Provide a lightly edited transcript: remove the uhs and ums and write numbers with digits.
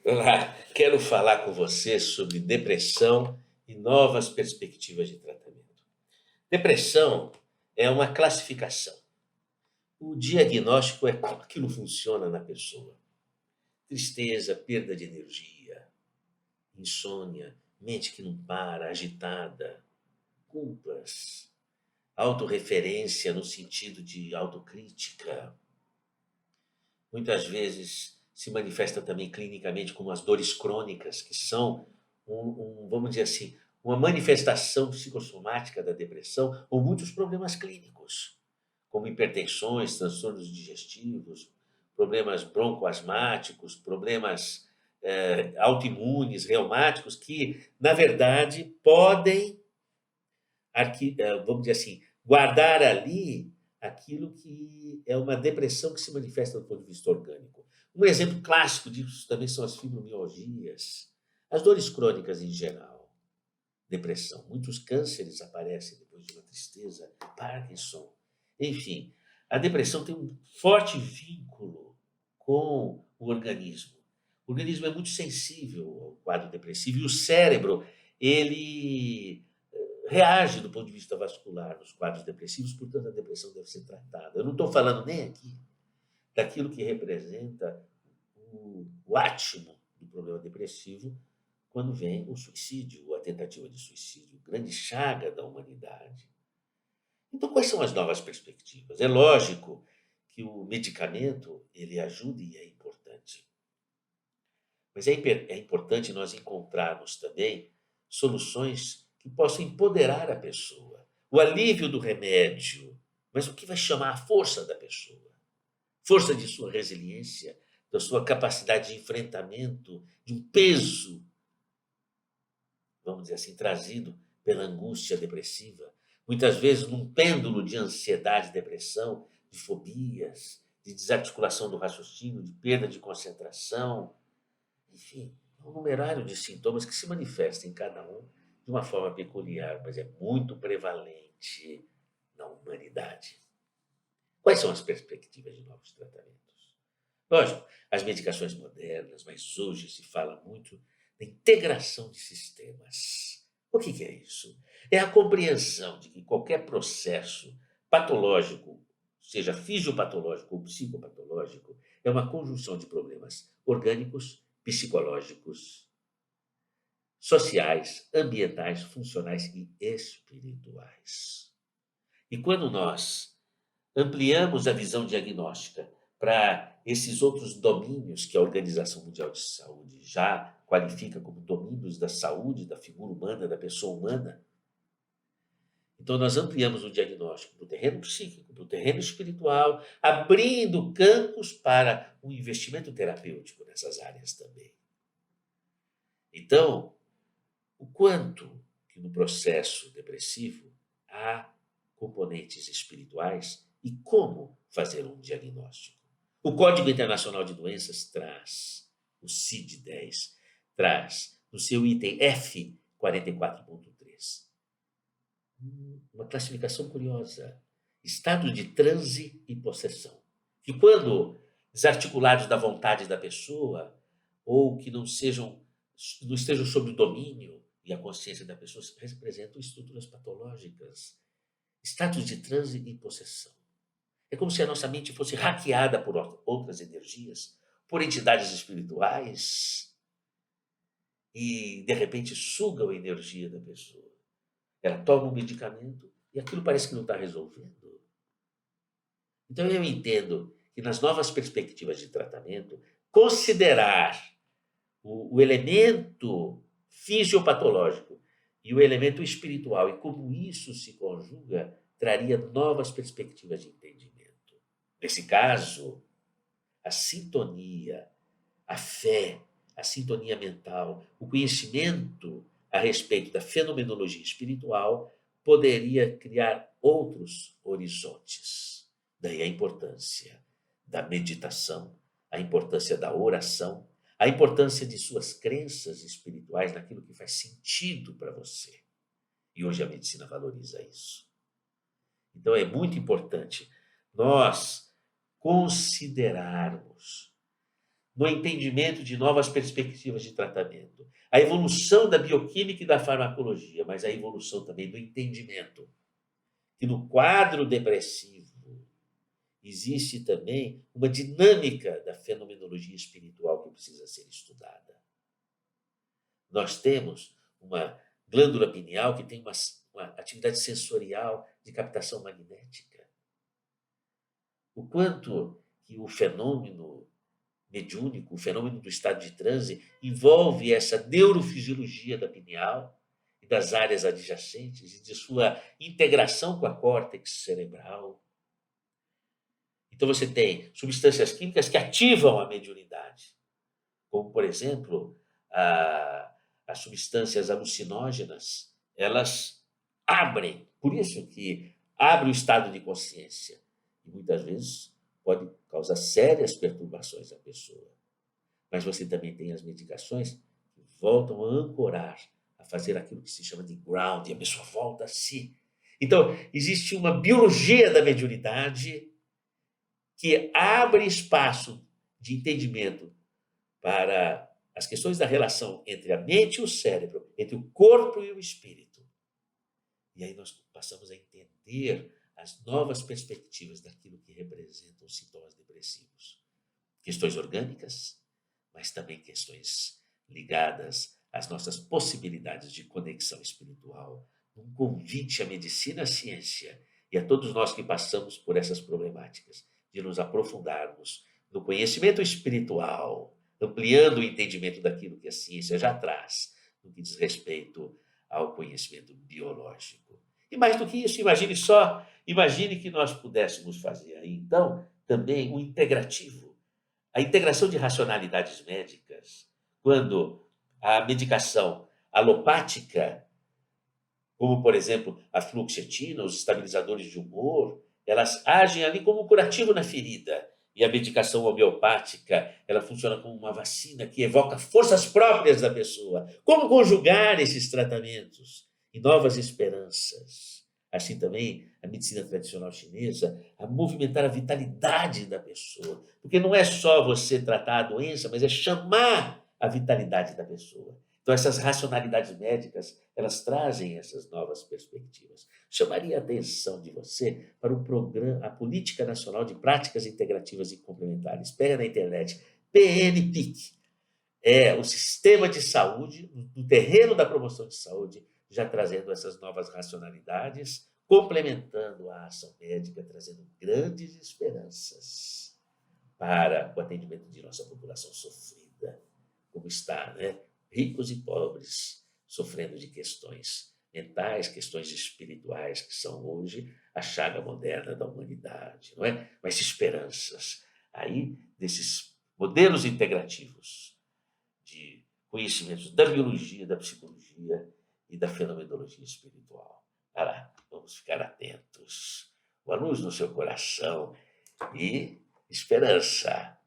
Olá, quero falar com você sobre depressão e novas perspectivas de tratamento. Depressão é uma classificação. O diagnóstico é como aquilo funciona na pessoa. Tristeza, perda de energia, insônia, mente que não para, agitada, culpas, autorreferência no sentido de autocrítica. Muitas vezes se manifesta também clinicamente como as dores crônicas, que são vamos dizer assim, uma manifestação psicossomática da depressão, ou muitos problemas clínicos, como hipertensões, transtornos digestivos, problemas broncoasmáticos, problemas autoimunes, reumáticos, que, na verdade, podem, vamos dizer assim, guardar ali aquilo que é uma depressão que se manifesta do ponto de vista orgânico. Um exemplo clássico disso também são as fibromialgias, as dores crônicas em geral, depressão. Muitos cânceres aparecem depois de uma tristeza, Parkinson. Enfim, a depressão tem um forte vínculo com o organismo. O organismo é muito sensível ao quadro depressivo e o cérebro, ele reage do ponto de vista vascular nos quadros depressivos, portanto a depressão deve ser tratada. Eu não estou falando nem aqui daquilo que representa o átimo do problema depressivo, quando vem o suicídio, ou a tentativa de suicídio, grande chaga da humanidade. Então, quais são as novas perspectivas? É lógico que o medicamento ele ajuda e é importante, mas é importante nós encontrarmos também soluções que possam empoderar a pessoa. O alívio do remédio, mas o que vai chamar a força da pessoa? Força de sua resiliência, da sua capacidade de enfrentamento de um peso, vamos dizer assim, trazido pela angústia depressiva. Muitas vezes num pêndulo de ansiedade, depressão, de fobias, de desarticulação do raciocínio, de perda de concentração, enfim, um numerário de sintomas que se manifestam em cada um de uma forma peculiar, mas é muito prevalente na humanidade. Quais são as perspectivas de novos tratamentos? Lógico, as medicações modernas, mas hoje se fala muito da integração de sistemas. O que é isso? É a compreensão de que qualquer processo patológico, seja fisiopatológico ou psicopatológico, é uma conjunção de problemas orgânicos, psicológicos, sociais, ambientais, funcionais e espirituais. E quando nós ampliamos a visão diagnóstica para esses outros domínios que a Organização Mundial de Saúde já qualifica como domínios da saúde, da figura humana, da pessoa humana. Então, nós ampliamos o diagnóstico para o terreno psíquico, para o terreno espiritual, abrindo campos para o investimento terapêutico nessas áreas também. Então, o quanto que no processo depressivo há componentes espirituais e como fazer um diagnóstico. O Código Internacional de Doenças traz, o CID-10, traz no seu item F44.3 uma classificação curiosa, estado de transe e possessão, que quando desarticulados da vontade da pessoa ou que não estejam sob o domínio e a consciência da pessoa, representam estruturas patológicas, estados de transe e possessão. É como se a nossa mente fosse hackeada por outras energias, por entidades espirituais e, de repente, sugam a energia da pessoa. Ela toma um medicamento e aquilo parece que não está resolvendo. Então, eu entendo que nas novas perspectivas de tratamento, considerar o elemento fisiopatológico e o elemento espiritual e como isso se conjuga, traria novas perspectivas de entendimento. Nesse caso, a sintonia, a fé, a sintonia mental, o conhecimento a respeito da fenomenologia espiritual poderia criar outros horizontes. Daí a importância da meditação, a importância da oração, a importância de suas crenças espirituais naquilo que faz sentido para você. E hoje a medicina valoriza isso. Então é muito importante nós considerarmos no entendimento de novas perspectivas de tratamento, a evolução da bioquímica e da farmacologia, mas a evolução também do entendimento, que no quadro depressivo existe também uma dinâmica da fenomenologia espiritual que precisa ser estudada. Nós temos uma glândula pineal que tem uma atividade sensorial de captação magnética. O quanto que o fenômeno mediúnico, o fenômeno do estado de transe, envolve essa neurofisiologia da pineal e das áreas adjacentes e de sua integração com a córtex cerebral. Então você tem substâncias químicas que ativam a mediunidade, como, por exemplo, as substâncias alucinógenas, elas abrem, por isso que abre o estado de consciência. E muitas vezes pode causar sérias perturbações à pessoa. Mas você também tem as medicações que voltam a ancorar, a fazer aquilo que se chama de ground, e a pessoa volta a si. Então, existe uma biologia da mediunidade que abre espaço de entendimento para as questões da relação entre a mente e o cérebro, entre o corpo e o espírito. E aí nós passamos a entender as novas perspectivas daquilo que representam os sintomas depressivos. Questões orgânicas, mas também questões ligadas às nossas possibilidades de conexão espiritual. Um convite à medicina, à ciência e a todos nós que passamos por essas problemáticas, de nos aprofundarmos no conhecimento espiritual, ampliando o entendimento daquilo que a ciência já traz, no que diz respeito ao conhecimento biológico. E mais do que isso, imagine que nós pudéssemos fazer aí, então, também o integrativo, a integração de racionalidades médicas, quando a medicação alopática, como, por exemplo, a fluoxetina, os estabilizadores de humor, elas agem ali como curativo na ferida. E a medicação homeopática, ela funciona como uma vacina que evoca forças próprias da pessoa. Como conjugar esses tratamentos e novas esperanças? Assim também a medicina tradicional chinesa, a movimentar a vitalidade da pessoa. Porque não é só você tratar a doença, mas é chamar a vitalidade da pessoa. Então, essas racionalidades médicas, elas trazem essas novas perspectivas. Chamaria a atenção de você para o programa, a Política Nacional de Práticas Integrativas e Complementares. Pega na internet, PNPIC. É o sistema de saúde, no terreno da promoção de saúde, já trazendo essas novas racionalidades, complementando a ação médica, trazendo grandes esperanças para o atendimento de nossa população sofrida, como está, né? Ricos e pobres, sofrendo de questões mentais, questões espirituais, que são hoje a chaga moderna da humanidade, não é? Mas esperanças aí desses modelos integrativos de conhecimentos da biologia, da psicologia e da fenomenologia espiritual. Lá, vamos ficar atentos. Uma luz no seu coração e esperança.